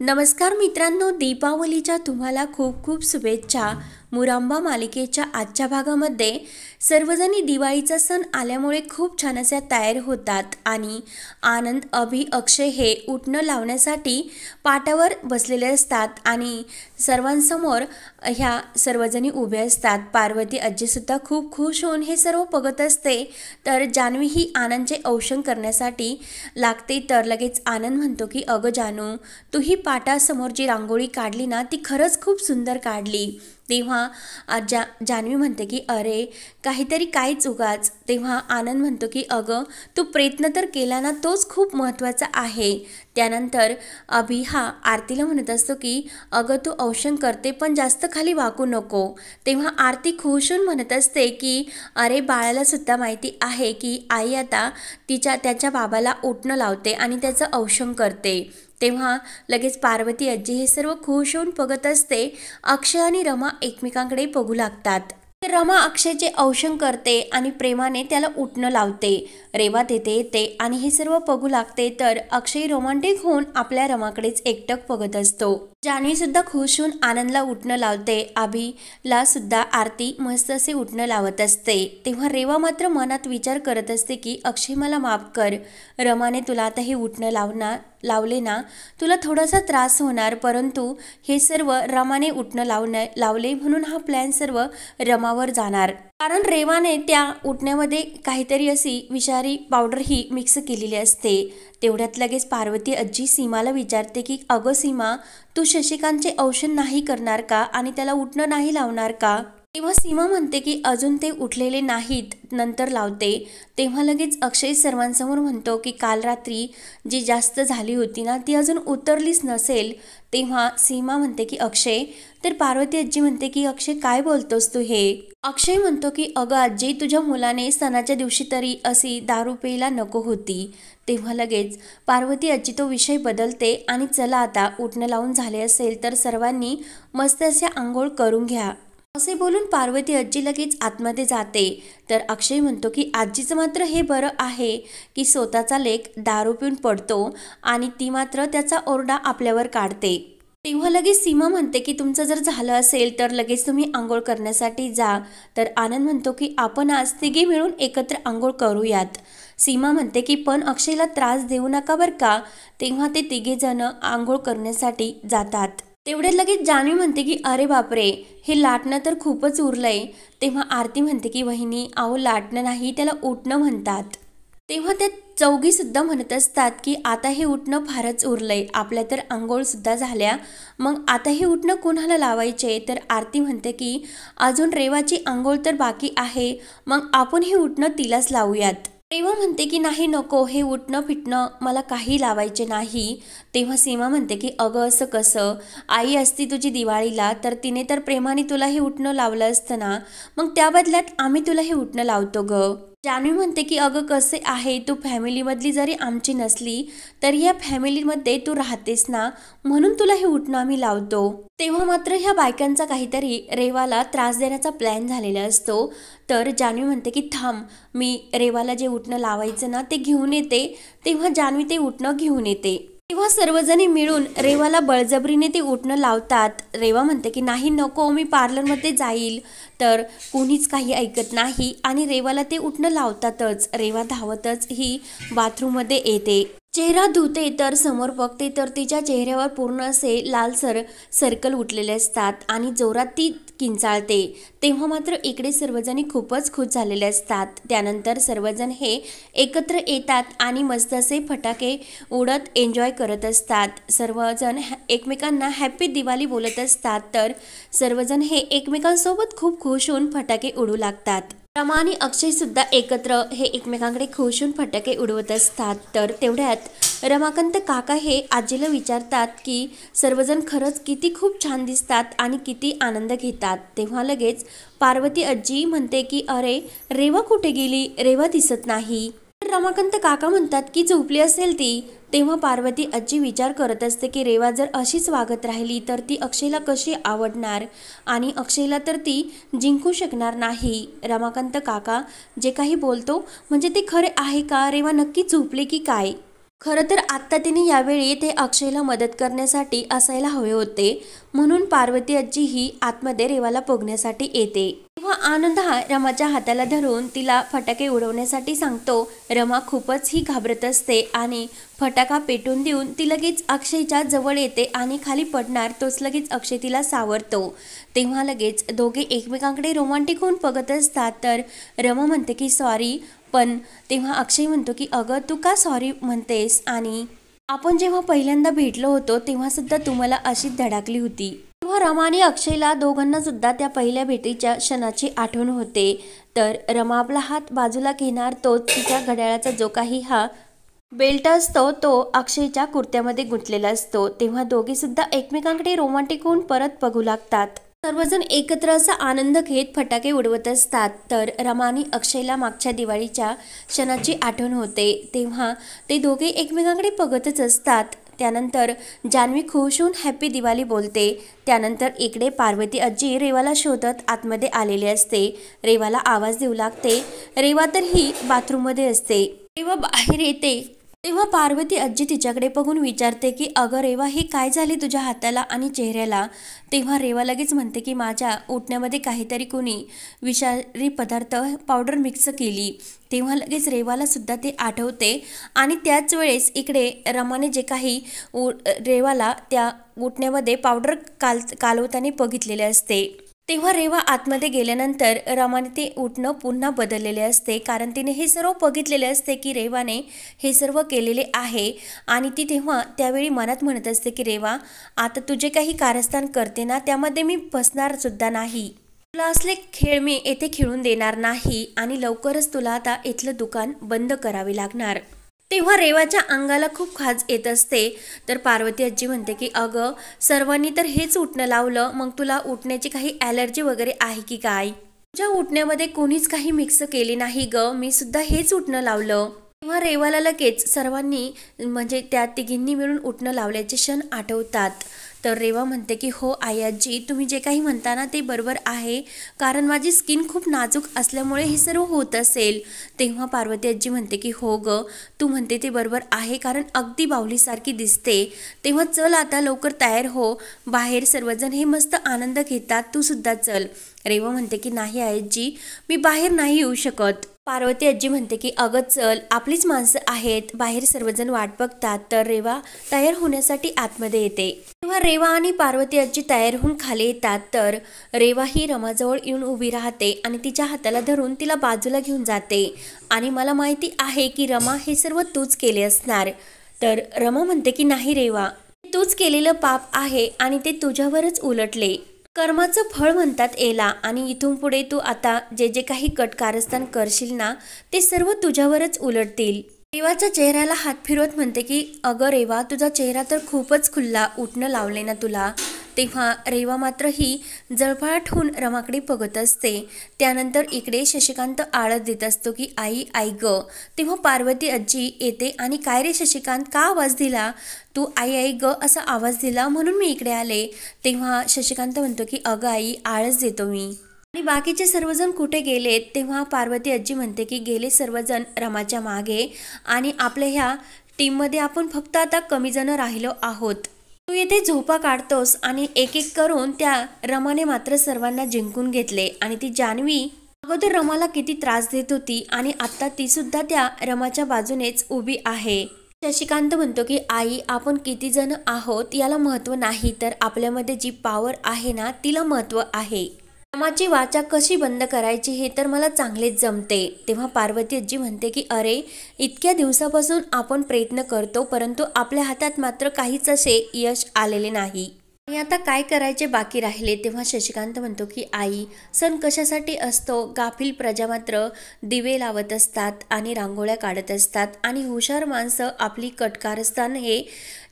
नमस्कार मित्रांनो, दीपावलीच्या तुम्हाला खूप खूप शुभेच्छा। मुरांबा मालिकेच्या आजच्या भागामध्ये सर्वजणी दिवाळीचा सण आल्यामुळे खूप छान अशा तयार होतात आणि आनंद, अभि, अक्षय हे उठणं लावण्यासाठी पाटावर बसलेले असतात आणि सर्वांसमोर ह्या सर्वजणी उभे असतात। पार्वती आजीसुद्धा खूप खुश होऊन हे सर्व बघत असते, तर जान्हवी ही आनंदचे औक्षण करण्यासाठी लागते। तर लगेच आनंद म्हणतो की अगं जानू, तू ही पाटासमोर जी रांगोळी काढली ना ती खरंच खूप सुंदर काढली। तेव्हा जान्हवी म्हणते की अरे काहीतरी काहीच उगाच। तेव्हा आनंद म्हणतो की अगं तू प्रयत्न तर केला ना, तोच खूप महत्त्वाचा आहे। त्यानंतर अभि हा आरतीला म्हणत असतो की अगं तू औषण करते पण जास्त खाली वाकू नको। तेव्हा आरती खुश होऊन म्हणत असते की अरे बाळाला सुद्धा माहिती आहे की आई आता त्याच्या बाबाला उठणं लावते आणि त्याचं औषण करते। तेव्हा लगेच पार्वती आजी हे सर्व खुश होऊन बघत असते। अक्षय आणि रमा एकमेकांकडे बघू लागतात। रमा अक्षयचे औषण करते आणि प्रेमाने त्याला उठणं लावते। रेवा तेथे येते आणि हे सर्व बघू लागते, तर अक्षय रोमांटिक होऊन आपल्या रमाकडेच एकटक बघत असतो। जान्हवी सुद्धा खुश होऊन आनंदला उठणं लावते। अभिला सुद्धा आरती मस्त असे उठणं लावत असते। तेव्हा रेवा मात्र मनात विचार करत असते की अक्षय मला माफ कर, रमाने तुला आता हे उठणं लावले ना, तुला थोडासा त्रास होणार, परंतु हे सर्व रमाने उठणं लावले म्हणून हा प्लॅन सर्व रमावर जाणार। कारण रेवाने त्या उठण्यामध्ये काहीतरी अशी विषारी पावडर ही मिक्स केलेली असते। तेवढ्यात लगेच पार्वती आजी सीमाला विचारते की अगं सीमा, तू शशिकांतचे औषण नाही करणार का आणि त्याला उठणं नाही लावणार का? तेव्हा सीमा म्हणते की अजून ते उठलेले नाहीत, नंतर लावते। तेव्हा लगेच अक्षय सर्वांसमोर म्हणतो की काल रात्री जी जास्त झाली होती ना ती अजून उतरलीच नसेल। तेव्हा सीमा म्हणते की अक्षय, तर पार्वती आजी म्हणते की अक्षय काय बोलतोस तू हे? अक्षय म्हणतो की अगं आजी, तुझ्या मुलाने सणाच्या दिवशी तरी अशी दारू प्यायला नको होती। तेव्हा लगेच पार्वती आजी तो विषय बदलते आणि चला आता उठणं लावून झाले असेल तर सर्वांनी मस्त असे आंघोळ करून घ्या, असे बोलून पार्वती आजी लगेच आतमध्ये जाते। तर अक्षय म्हणतो की आजीचं मात्र हे बरं आहे की स्वतःचा लेक दारू पिऊन पडतो आणि ती मात्र त्याचा ओरडा आपल्यावर काढते। तेव्हा लगेच सीमा म्हणते की तुमचं जर झालं असेल तर लगेच तुम्ही आंघोळ करण्यासाठी जा। तर आनंद म्हणतो की आपण आज तिघे मिळून एकत्र आंघोळ करूयात। सीमा म्हणते की पण अक्षयला त्रास देऊ नका बरं का। तेव्हा ते तिघे जण आंघोळ करण्यासाठी जातात। तेवढे लगेच जान्हवी म्हणते की अरे बापरे, हे लाटणं तर खूपच उरलंय। तेव्हा आरती म्हणते की वहिनी, अहो लाटणं नाही, त्याला उठणं म्हणतात। तेव्हा त्या चौघी सुद्धा म्हणत असतात की आता हे उठणं फारच उरलंय, आपल्या तर आंघोळ सुद्धा झाल्या, मग आता हे उठणं कुणाला लावायचे? तर आरती म्हणते की अजून रेवाची आंघोळ तर बाकी आहे, मग आपण हे उठणं तिलाच लावूयात। रेवा म्हणते की नाही नको, हे उठणं फिटणं मला काही लावायचे नाही। तेव्हा सीमा म्हणते की अगं असं कसं, आई असती तुझी दिवाळीला तर तिने तर प्रेमाने तुला हे उठणं लावलं असतं ना, मग त्या बदल्यात आम्ही तुला हे उठणं लावतो ग। जान्हवी म्हणते की अगं कसे आहे, तू फॅमिलीमधली जरी आमची नसली तरी या फॅमिलीमध्ये तू राहतेस ना, म्हणून तुला हे उठणं आम्ही लावतो। तेव्हा मात्र ह्या बायकांचा काहीतरी रेवाला त्रास देण्याचा प्लॅन झालेला असतो। तर जान्हवी म्हणते की थांब, मी रेवाला जे उठणं लावायचं ना ते घेऊन येते। तेव्हा जान्हवी ते उठणं घेऊन येते। तेव्हा सर्वजणी मिळून रेवाला बळजबरीने ते उठणं लावतात। रेवा म्हणते की नाही नको, मी पार्लरमध्ये जाईल, तर कोणीच काही ऐकत नाही आणि रेवाला ते उठणं लावतातच। रेवा धावतच ही बाथरूममध्ये येते, चेहरा धुते, तर समोर बघते तर तिच्या चेहऱ्यावर पूर्ण असे लालसर सर्कल उठलेले असतात आणि जोरात ती किंचाळते। तेव्हा मात्र इकडे सर्वजणी खूपच खुश झालेले असतात। त्यानंतर सर्वजण हे एकत्र येतात आणि मस्त असे फटाके उडत एन्जॉय करत असतात। सर्वजण एकमेकांना हॅपी दिवाळी बोलत असतात, तर सर्वजण हे एकमेकांसोबत खूप खुश होऊन फटाके उडू लागतात। रमा आणि अक्षय सुद्धा एकत्र हे एकमेकांकडे खुश होऊन फटाके उडवत असतात। तर तेवढ्यात रमाकांत काका हे आजीला विचारतात की सर्वजण खरंच किती खूप छान दिसतात आणि किती आनंद घेतात। तेव्हा लगेच पार्वती आजी म्हणते की अरे रेवा कुठे गेली, रेवा दिसत नाही। रमाकांत काका म्हणतात की झोपली असेल ती। तेव्हा पार्वती आजी विचार करत असते की रेवा जर अशीच वागत राहिली तर ती अक्षयला कशी आवडणार आणि अक्षयला तर ती जिंकू शकणार नाही। रमाकांत काका जे काही बोलतो म्हणजे ते खरे आहे का, रेवा नक्की झोपले की काय? खरं तर आत्ता तिने यावेळी ते अक्षयला मदत करण्यासाठी असायला हवे होते, म्हणून पार्वती आजी ही आतमध्ये रेवाला बघण्यासाठी येते. तेव्हा आनंद हा रमाच्या हाताला धरून तिला फटाके उडवण्यासाठी सांगतो. रमा खूपच ही घाबरत असते आणि फटाका पेटून देऊन ती लगेच अक्षयच्या जवळ येते आणि खाली पडणार तोच लगेच अक्षय तिला सावरतो. तेव्हा लगेच दोघे एकमेकांकडे रोमांटिक होऊन बघत असतात. तर रमा म्हणते की सॉरी, पण तेव्हा अक्षय म्हणतो की अगं तू का सॉरी म्हणतेस, आणि आपण जेव्हा पहिल्यांदा भेटलो होतो तेव्हा सुद्धा तुम्हाला अशीच धडाकली होती. तेव्हा रमा आणि अक्षयला दोघांना सुद्धा त्या पहिल्या भेटीच्या क्षणाची आठवण होते. तर रमा आपला हात बाजूला घेणार तोच तिच्या घड्याळाचा जो काही हा बेल्ट असतो तो अक्षयच्या कुर्त्यामध्ये गुंतलेला असतो. तेव्हा दोघे सुद्धा एकमेकांकडे रोमांटिक होऊन परत बघू लागतात. सर्वजण एकत्र असा आनंद घेत फटाके उडवत असतात. तर रमा आणि अक्षयला मागच्या दिवाळीच्या क्षणाची आठवण होते. तेव्हा ते दोघे एकमेकांकडे बघतच असतात. त्यानंतर जान्हवी खुश होऊन हॅपी दिवाळी बोलते. त्यानंतर इकडे पार्वती आजी रेवाला शोधत आतमध्ये आलेली असते. रेवाला आवाज देऊ लागते. रेवा तर ही बाथरूममध्ये असते. रेवा बाहेर येते तेव्हा पार्वती आजी तिच्याकडे बघून विचारते की अगं रेवा, हे काय झाले तुझ्या हाताला आणि चेहऱ्याला. तेव्हा रेवा लगेच म्हणते की माझ्या उठण्यामध्ये काहीतरी कोणी विषारी पदार्थ पावडर मिक्स केली. तेव्हा लगेच रेवाला सुद्धा ते आठवते आणि त्याच वेळेस इकडे रमाने जे काही रेवाला त्या उठण्यामध्ये पावडर कालवताना बघितलेले असते. तेव्हा रेवा आतमध्ये गेल्यानंतर रमाने ते उठणं पुन्हा बदललेले असते, कारण तिने हे सर्व बघितलेले असते की रेवाने हे सर्व केलेले आहे. आणि ती तेव्हा त्यावेळी मनात म्हणत असते की रेवा, आता तुझे काही कारस्थान करते ना त्यामध्ये मी बसणार सुद्धा नाही. तुला असले खेळ मी येथे खेळून देणार नाही आणि लवकरच तुला आता इथलं दुकान बंद करावे लागणार. तेव्हा रेवाच्या अंगाला खूप खाज येत असते. तर पार्वती आजी म्हणते की अगं सर्वांनी तर हेच उठणं लावलं, मग तुला उठण्याची काही ॲलर्जी वगैरे आहे की काय. तुझ्या उठण्यामध्ये कोणीच काही मिक्स केले नाही ग, मी सुद्धा हेच उठणं लावलं. तेव्हा रेवाला लगेच सर्वांनी म्हणजे त्या तिघींनी मिळून उठणं लावल्याचे क्षण आठवतात. तर रेवा म्हणते की हो आई आजी, तुम्ही जे काही म्हणता ना ते बरोबर आहे, कारण माझी स्किन खूप नाजूक असल्यामुळे हे सर्व होत असेल. तेव्हा पार्वती आजी म्हणते की हो ग, तू म्हणते ते बरोबर आहे, कारण अगदी बाहुलीसारखी दिसते. तेव्हा चल आता लवकर तयार हो, बाहेर सर्वजण हे मस्त आनंद घेतात, तू सुद्धा चल. रेवा म्हणते की नाही आजी, मी बाहेर नाही येऊ शकत. पार्वती आजी म्हणते की अगं चल, आपलीच माणसं आहेत, बाहेर सर्वजण वाट बघतात. तर रेवा तयार होण्यासाठी आतमध्ये येते. तेव्हा रेवा आणि पार्वती आजी तयार होऊन खाली येतात. तर रेवा ही रमाजवळ येऊन उभी राहते आणि तिच्या हाताला धरून तिला बाजूला घेऊन जाते आणि मला माहिती आहे की रमा हे सर्व तूच केले असणार. तर रमा म्हणते की नाही रेवा, तूच केलेलं पाप आहे आणि ते तुझ्यावरच उलटले. कर्माचं फळ म्हणतात याला, आणि इथून पुढे तू आता जे जे काही कटकारस्थान करशील ना ते सर्व तुझ्यावरच उलटतील. रेवाच्या चेहऱ्याला हात फिरवत म्हणते की अगं रेवा, तुझा चेहरा तर खूपच खुल्ला, उठणं लावले ना तुला. तेव्हा रेवा मात्र ही जळफळाट होऊन रमाकडे बघत असते. त्यानंतर इकडे शशिकांत आळस देत असतो की आई आई ग. तेव्हा पार्वती आजी येते आणि काय रे शशिकांत, का आवाज दिला तू, आई आई ग असा आवाज दिला म्हणून मी इकडे आले. तेव्हा शशिकांत म्हणतो की अगं आई, आळस देतो मी. आणि बाकीचे सर्वजण कुठे गेलेत. तेव्हा पार्वती आजी म्हणते की गेले सर्वजण रमाच्या मागे आणि आपल्या ह्या टीममध्ये आपण फक्त आता कमी जण राहिलो आहोत. तू येथे झोपा काढतोस आणि एक एक करून त्या रमाने मात्र सर्वांना जिंकून घेतले. आणि ती जान्हवी अगोदर रमाला किती त्रास देत होती आणि आता ती सुद्धा त्या रमाच्या बाजूनेच उभी आहे. शशिकांत म्हणतो की आई, आपण किती जण आहोत याला महत्त्व नाही, तर आपल्यामध्ये जी पॉवर आहे ना तिला महत्त्व आहे. रमाची वाचा कशी बंद करायची हे तर मला चांगलेच जमते. तेव्हा पार्वती आजी म्हणते की अरे, इतक्या दिवसापासून आपण प्रयत्न करतो, परंतु आपल्या हातात मात्र काहीच असे यश आलेले नाही आणि आता काय करायचे बाकी राहिले. तेव्हा शशिकांत म्हणतो की आई, सण कशासाठी असतो, गाफील प्रजा मात्र दिवे लावत असतात आणि रांगोळ्या काढत असतात आणि हुशार माणसं आपली कटकारस्थान हे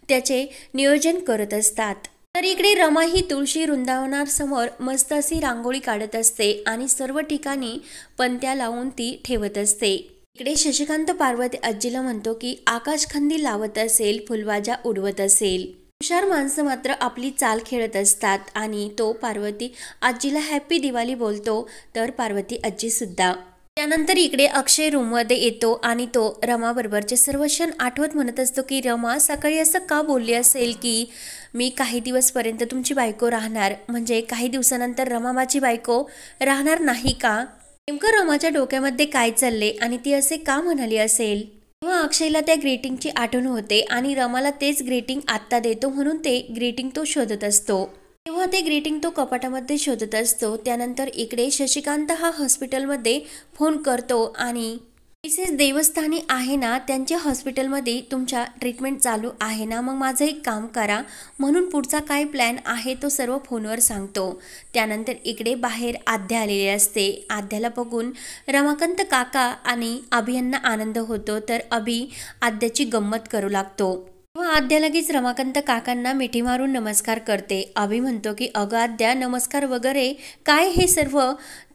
त्याचे नियोजन करत असतात. तर इकडे रमा ही तुळशी वृंदावनासमोर मस्त अशी रांगोळी काढत असते आणि सर्व ठिकाणी पणत्या लावून ती ठेवत असते. इकडे शशिकांत पार्वती आजीला म्हणतो की आकाशखंदी लावत असेल, फुलबाजा उडवत असेल. हुशार माणसं मात्र आपली चाल खेळत असतात आणि तो पार्वती आजीला हॅपी दिवाळी बोलतो. तर पार्वती आजी सुद्धा त्यानंतर इकडे अक्षय रूममध्ये येतो आणि तो रमाबरोबरचे सर्व क्षण आठवत म्हणत असतो की रमा सकाळी असं का बोलली असेल की मी काही दिवसपर्यंत तुमची बायको राहणार, म्हणजे काही दिवसानंतर रमा माझी बायको राहणार नाही का? नेमकं रमाच्या डोक्यामध्ये काय चालले आणि ती असे का म्हणाली असेल? तेव्हा अक्षयला त्या ग्रीटिंगची आठवण होते आणि रमाला तेच ग्रीटिंग आत्ता देतो म्हणून ते ग्रीटिंग तो शोधत असतो. तेव्हा ते ग्रीटिंग तो कपाटामध्ये शोधत असतो. त्यानंतर इकडे शशिकांत हा हॉस्पिटलमध्ये फोन करतो आणि मिसेस देवस्थानी आहे ना, त्यांच्या हॉस्पिटलमध्ये तुमच्या ट्रीटमेंट चालू आहे ना, मग माझं एक काम करा, म्हणून पुढचा काय प्लॅन आहे तो सर्व फोनवर सांगतो. त्यानंतर इकडे बाहेर आद्या आलेली असते. आद्याला बघून रमाकांत काका आणि अभि यांना आनंद होतो, तर अभि आद्याची गंमत करू लागतो. तेव्हा आद्या लगेच रमाकांत काकांना मिठी मारून नमस्कार करते. अभि म्हणतो की अगं आद्या, नमस्कार वगैरे काय हे सर्व?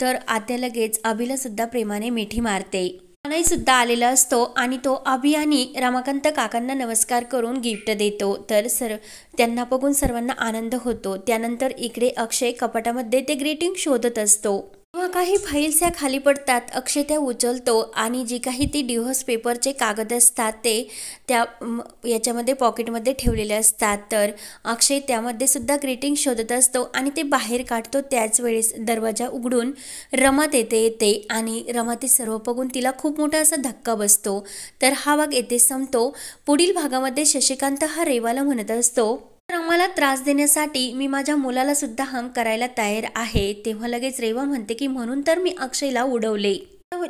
तर आद्या लगेच अभिला सुद्धा प्रेमाने मिठी मारते. नाही सुद्धा आलेला असतो आणि तो अभि आणि रमाकांत काकांना नमस्कार करून गिफ्ट देतो. तर त्यांना बघून सर्वांना आनंद होतो. त्यानंतर इकडे अक्षय कपाटामध्ये ते ग्रीटिंग शोधत असतो. तेव्हा काही फाईल्स या खाली पडतात. अक्षय त्या उचलतो आणि जी काही ती डिव्होर्स पेपरचे कागद असतात ते त्या याच्यामध्ये पॉकेटमध्ये ठेवलेले असतात. तर अक्षय त्यामध्ये सुद्धा ग्रीटिंग शोधत असतो आणि ते बाहेर काढतो. त्याच वेळेस दरवाजा उघडून रमा येते आणि रमा ते सर्व बघून तिला खूप मोठा असा धक्का बसतो. तर हा भाग येथे संपतो. पुढील भागामध्ये शशिकांत हा रेवाला म्हणत असतो, रमाला त्रास देण्यासाठी मी माझ्या मुलाला सुद्धा हम करायला तयार आहे. तेव्हा लगेच रेवा म्हणते की म्हणून तर मी अक्षयला उडवले.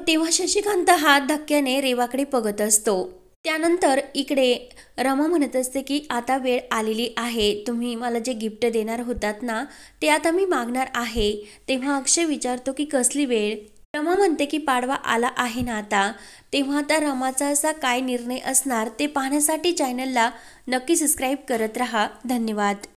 तेव्हा शशिकांत हा धक्क्याने रेवाकडे बघत असतो. त्यानंतर इकडे रमा म्हणत असते की आता वेळ आलेली आहे, तुम्ही मला जे गिफ्ट देणार होतात ना ते आता मी मागणार आहे. तेव्हा अक्षय विचारतो की कसली वेळ? रमा म्हणते की पाडवा आला आहे ना आता. तेव्हा आता रमाचा असा काय निर्णय असणार ते पाहण्यासाठी चॅनलला नक्की सबस्क्राईब करत राहा. धन्यवाद.